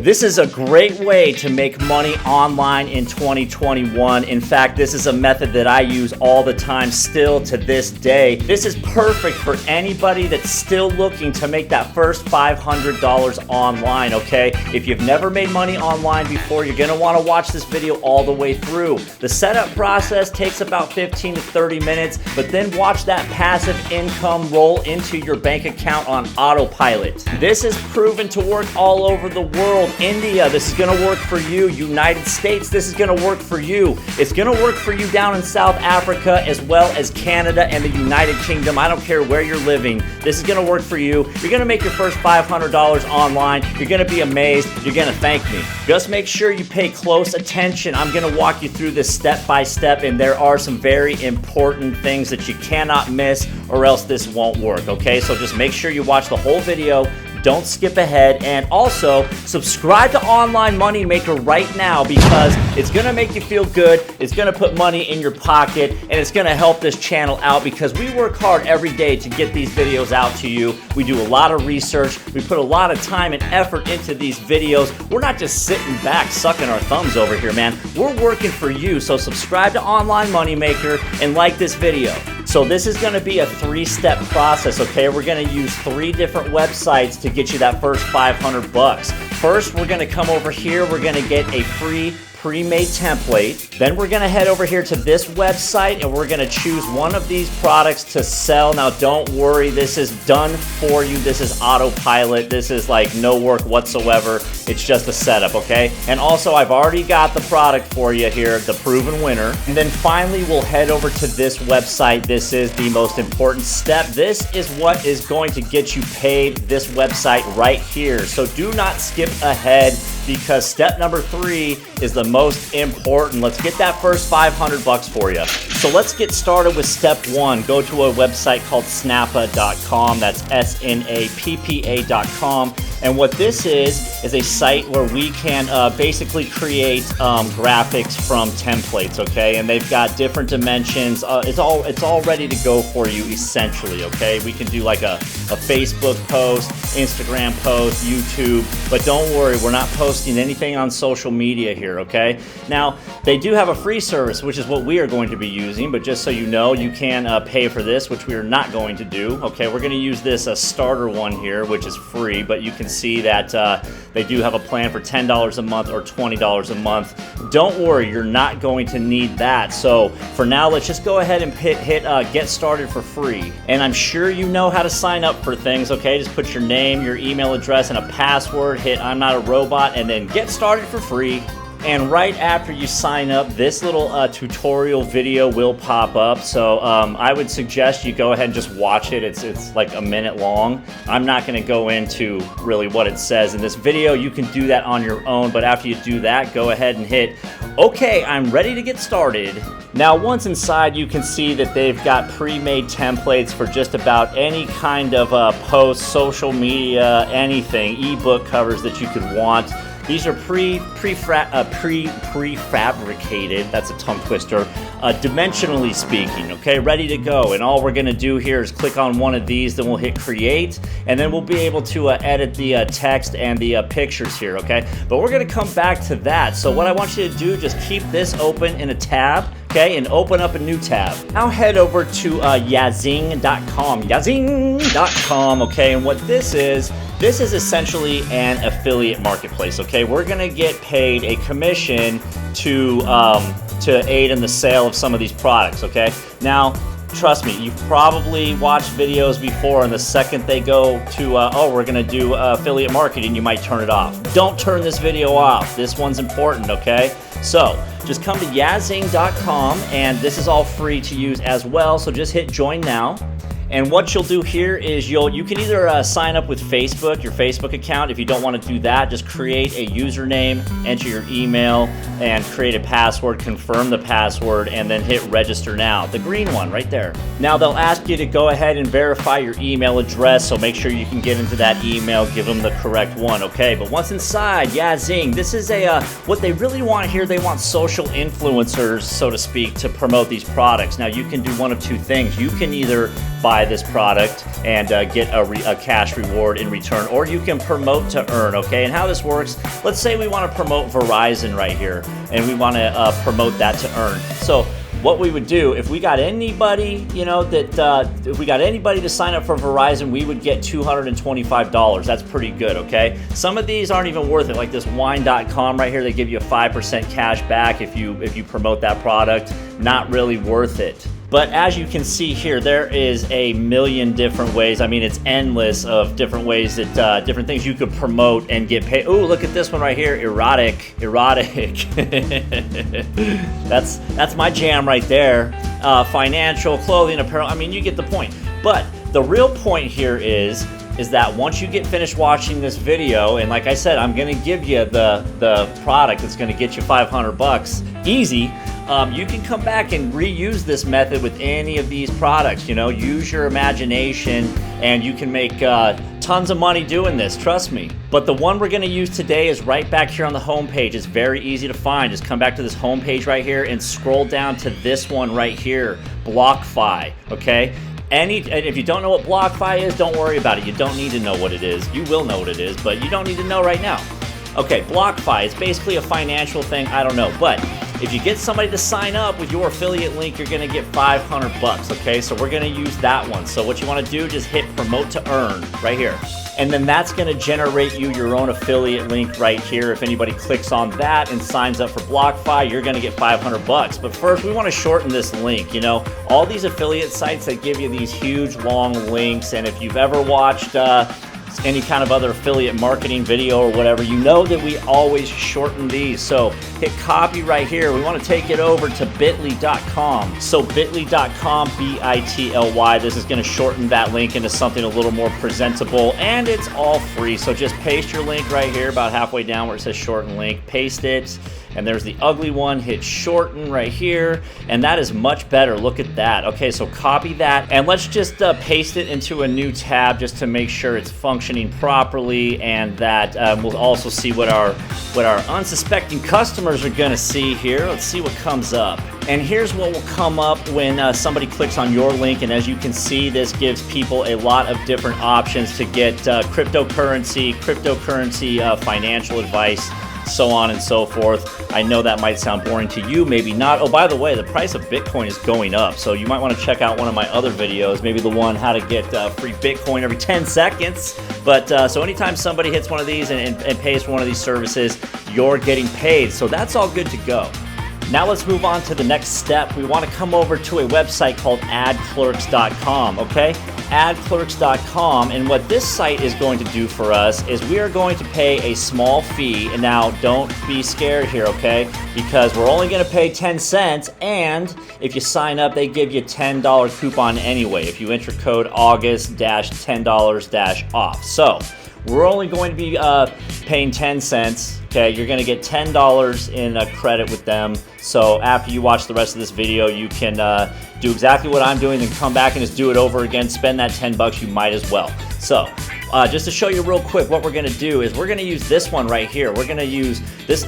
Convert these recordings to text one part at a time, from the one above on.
This is a great way to make money online in 2021. In fact, this is a method that I use all the time still to this day. This is perfect for anybody that's still looking to make that first $500 online, okay? If you've never made money online before, you're gonna wanna watch this video all the way through. The setup process takes about 15 to 30 minutes, but then watch that passive income roll into your bank account on autopilot. This is proven to work all over the world. India, this is gonna work for you. United States, this is gonna work for you. It's gonna work for you down in South Africa as well as Canada and the United Kingdom. I don't care where you're living. This is gonna work for you. You're gonna make your first $500 online. You're gonna be amazed. You're gonna thank me. Just make sure you pay close attention. I'm gonna walk you through this step by step, and there are some very important things that you cannot miss or else this won't work, okay? So just make sure you watch the whole video. Don't skip ahead, and also subscribe to Online Moneymaker right now because it's gonna make you feel good, it's gonna put money in your pocket, and it's gonna help this channel out because we work hard every day to get these videos out to you. We do a lot of research, we put a lot of time and effort into these videos. We're not just sitting back sucking our thumbs over here, man. We're working for you, so subscribe to Online Moneymaker and like this video. So this is gonna be a 3-step process, okay? We're gonna use 3 different websites to get you that first 500 bucks. First, we're gonna come over here, we're gonna get a free pre-made template. Then we're gonna head over here to this website and we're gonna choose one of these products to sell. Now don't worry, this is done for you. This is autopilot. This is like no work whatsoever. It's just a setup, okay? And also I've already got the product for you here, the proven winner. And then finally we'll head over to this website. This is the most important step. This is what is going to get you paid, this website right here. So do not skip ahead because step number 3 is the most important. Let's get that first 500 bucks for you. So let's get started with step 1. Go to a website called snappa.com. That's snappa.com. And what this is a site where we can basically create graphics from templates, okay? And they've got different dimensions. It's all ready to go for you essentially, okay? We can do like a Facebook post, Instagram post, YouTube, but don't worry, we're not posting anything on social media here, okay? Now, they do have a free service, which is what we are going to be using, but just so you know, you can pay for this, which we are not going to do, okay? We're gonna use this starter one here, which is free, but you can see that they do have a plan for $10 a month or $20 a month. Don't worry, you're not going to need that. So for now, let's just go ahead and hit get started for free. And I'm sure you know how to sign up for things, okay? Just put your name, your email address, and a password, hit I'm not a robot, and then get started for free. And right after you sign up, this little tutorial video will pop up. So I would suggest you go ahead and just watch it. It's like a minute long. I'm not gonna go into really what it says in this video. You can do that on your own, but after you do that, go ahead and hit, okay, I'm ready to get started. Now, once inside, you can see that they've got pre-made templates for just about any kind of post, social media, anything, ebook covers that you could want. These are prefabricated, that's a tongue twister, dimensionally speaking, okay, ready to go. And all we're gonna do here is click on one of these, then we'll hit create, and then we'll be able to edit the text and the pictures here, okay? But we're gonna come back to that. So what I want you to do, just keep this open in a tab, okay, and open up a new tab. Now head over to yazing.com, okay, and what this is essentially an affiliate marketplace, okay? We're gonna get paid a commission to aid in the sale of some of these products, okay? Now, trust me, you've probably watched videos before, and the second they go to, oh, we're gonna do affiliate marketing, you might turn it off. Don't turn this video off. This one's important, okay? So, just come to yazing.com, and this is all free to use as well, so just hit join now. And what you'll do here is you can either sign up with Facebook, your Facebook account. If you don't want to do that, just create a username, enter your email, and create a password, confirm the password, and then hit register now. The green one right there. Now they'll ask you to go ahead and verify your email address, so make sure you can get into that email, give them the correct one, okay? But once inside, Yazing, this is what they really want here, they want social influencers, so to speak, to promote these products. Now you can do one of two things. You can either buy buy this product and get a cash reward in return, or you can promote to earn, okay? And how this works, let's say we want to promote Verizon right here, and we want to promote that to earn. So what we would do, if we got anybody, you know, if we got anybody to sign up for Verizon, we would get $225. That's pretty good, okay? Some of these aren't even worth it, like this wine.com right here. They give you a 5% cash back if you promote that product. Not really worth it. But as you can see here, there is a million different ways. I mean, it's endless of different ways that different things you could promote and get paid. Ooh, look at this one right here, erotic. That's my jam right there. Financial, clothing, apparel. I mean, you get the point. But the real point here is that once you get finished watching this video, and like I said, I'm gonna give you the product that's gonna get you $500 easy. You can come back and reuse this method with any of these products. You know, use your imagination, and you can make tons of money doing this, trust me. But the one we're gonna use today is right back here on the home page. It's very easy to find. Just come back to this home page right here and scroll down to this one right here, BlockFi, okay? If you don't know what BlockFi is, don't worry about it. You don't need to know what it is. You will know what it is, but you don't need to know right now. Okay, BlockFi is basically a financial thing, I don't know, but if you get somebody to sign up with your affiliate link, you're gonna get $500, okay? So we're gonna use that one. So what you wanna do, just hit promote to earn right here. And then that's gonna generate you your own affiliate link right here. If anybody clicks on that and signs up for BlockFi, you're gonna get $500. But first, we wanna shorten this link. You know, all these affiliate sites that give you these huge, long links, and if you've ever watched any kind of other affiliate marketing video or whatever, you know that we always shorten these. So hit copy right here. We want to take it over to bit.ly.com. So bit.ly.com, B-I-T-L-Y. This is going to shorten that link into something a little more presentable, and it's all free. So just paste your link right here about halfway down where it says shorten link. Paste it. And there's the ugly one, hit shorten right here, and that is much better. Look at that. Okay, so copy that, and let's just paste it into a new tab just to make sure it's functioning properly, and that we'll also see what our unsuspecting customers are gonna see here. Let's see what comes up. And here's what will come up when somebody clicks on your link, and as you can see, this gives people a lot of different options to get cryptocurrency financial advice, so on and so forth. I know that might sound boring to you, maybe not. Oh, by the way, the price of Bitcoin is going up, so you might want to check out one of my other videos, maybe the one how to get free Bitcoin every 10 seconds. But so anytime somebody hits one of these and pays for one of these services, you're getting paid. So that's all good to go. Now let's move on to the next step. We want to come over to a website called Addclerks.com, okay? Addclerks.com, and what this site is going to do for us is we are going to pay a small fee. And now don't be scared here, okay? Because we're only going to pay 10 cents, and if you sign up, they give you a $10 coupon anyway if you enter code August-$10-off. So we're only going to be paying 10 cents. Okay, you're gonna get $10 in credit with them. So after you watch the rest of this video, you can do exactly what I'm doing, then come back and just do it over again. Spend that $10, you might as well. So just to show you real quick, what we're gonna do is we're gonna use this one right here. We're gonna use this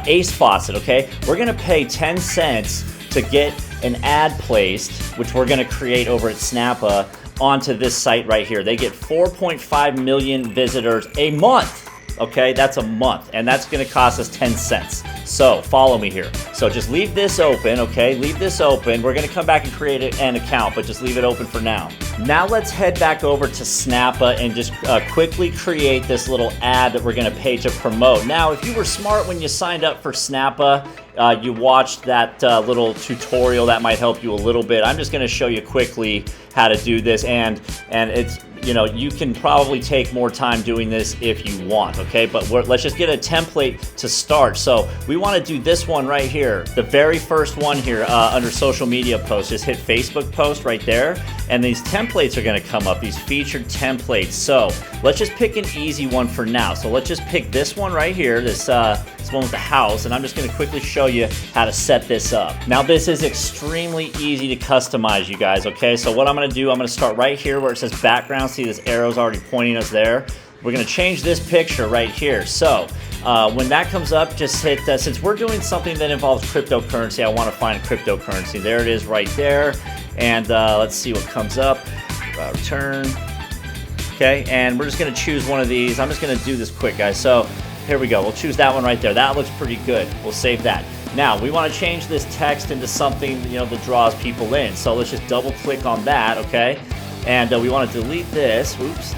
Ace Faucet, okay? We're gonna pay 10 cents to get an ad placed, which we're gonna create over at Snappa, onto this site right here. They get 4.5 million visitors a month. Okay, that's a month, and that's gonna cost us 10 cents. So follow me here. So just leave this open, okay? Leave this open. We're gonna come back and create an account, but just leave it open for now. Now let's head back over to Snappa and just quickly create this little ad that we're gonna pay to promote. Now, if you were smart when you signed up for Snappa, you watched that little tutorial that might help you a little bit. I'm just gonna show you quickly how to do this, and it's, you know, you can probably take more time doing this if you want, okay? But let's just get a template to start. So we want to do this one right here, the very first one here under social media posts. Just hit Facebook post right there, and these templates are going to come up, these featured templates. So let's just pick an easy one for now. So let's just pick this one right here, this one with the house, and I'm just going to quickly show you how to set this up. Now this is extremely easy to customize, you guys, okay? So what I'm going to do, I'm going to start right here where it says background. See, this arrow's already pointing us there. We're going to change this picture right here. So when that comes up, just hit, since we're doing something that involves cryptocurrency, I want to find cryptocurrency. There it is right there. And let's see what comes up. return. Okay, and we're just gonna choose one of these. I'm just gonna do this quick, guys. So here we go. We'll choose that one right there. That looks pretty good. We'll save that. Now we want to change this text into something, you know, that draws people in. So let's just double click on that, okay? And we want to delete this. Oops.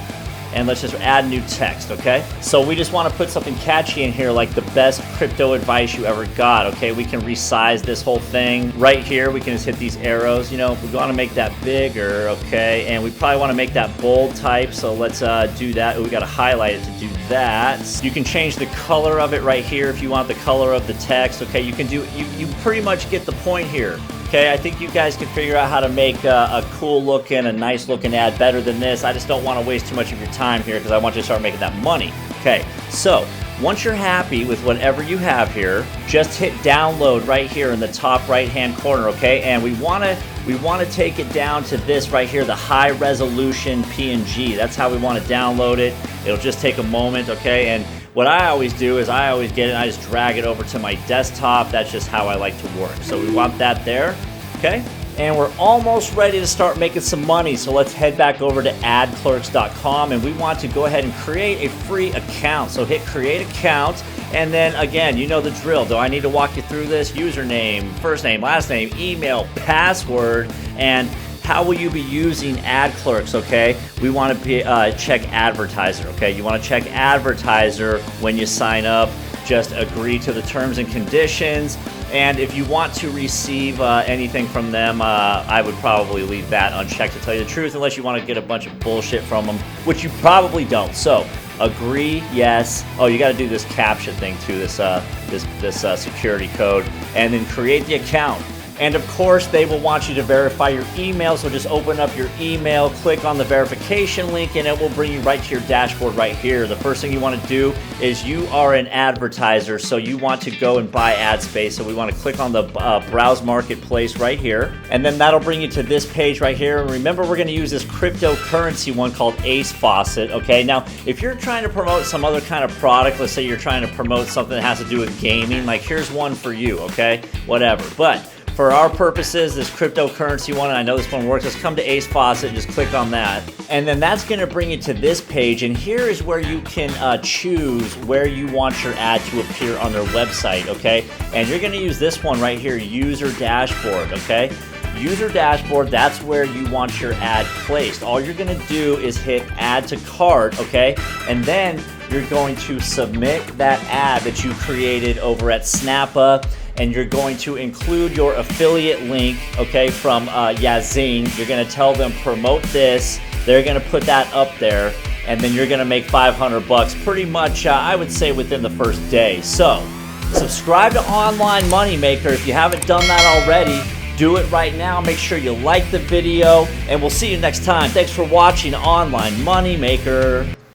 And let's just add new text, okay? So we just want to put something catchy in here, like the best crypto advice you ever got, okay? We can resize this whole thing. Right here, we can just hit these arrows. You know, we want to make that bigger, okay? And we probably want to make that bold type, so let's do that. We got to highlight it to do that. You can change the color of it right here if you want the color of the text, okay? You can do, you pretty much get the point here. Okay, I think you guys can figure out how to make a cool looking, a nice looking ad better than this. I just don't want to waste too much of your time here because I want you to start making that money. Okay, so once you're happy with whatever you have here, just hit download right here in the top right hand corner, okay? And we want to take it down to this right here, the high resolution PNG. That's how we want to download it. It'll just take a moment, okay? And what I always do is I always get it and I just drag it over to my desktop. That's just how I like to work. So we want that there, okay? And we're almost ready to start making some money. So let's head back over to Addclerks.com and we want to go ahead and create a free account. So hit create account and then again, you know the drill. Do I need to walk you through this? Username, first name, last name, email, password, and how will you be using Addclerks, okay? We want to check advertiser, okay? You want to check advertiser when you sign up. Just agree to the terms and conditions. And if you want to receive anything from them, I would probably leave that unchecked to tell you the truth, unless you want to get a bunch of bullshit from them, which you probably don't. So agree, yes. Oh, you got to do this CAPTCHA thing too, this security code, and then create the account. And of course, they will want you to verify your email, so just open up your email, click on the verification link, and it will bring you right to your dashboard right here. The first thing you want to do is you are an advertiser, so you want to go and buy ad space. So we want to click on the Browse Marketplace right here, and then that'll bring you to this page right here. And remember, we're going to use this cryptocurrency one called Ace Faucet, okay? Now, if you're trying to promote some other kind of product, let's say you're trying to promote something that has to do with gaming, like here's one for you, okay? Whatever. But for our purposes, this cryptocurrency one, and I know this one works, let's come to Ace Faucet and just click on that. And then that's going to bring you to this page, and here is where you can choose where you want your ad to appear on their website, okay? And you're going to use this one right here, User Dashboard, okay? User Dashboard, that's where you want your ad placed. All you're going to do is hit Add to Cart, okay? And then you're going to submit that ad that you created over at Snappa, and you're going to include your affiliate link, okay, from Yazing. You're going to tell them promote this. They're going to put that up there, and then you're going to make 500 bucks pretty much, I would say, within the first day. So subscribe to Online Moneymaker if you haven't done that already. Do it right now. Make sure you like the video, and we'll see you next time. Thanks for watching Online Moneymaker.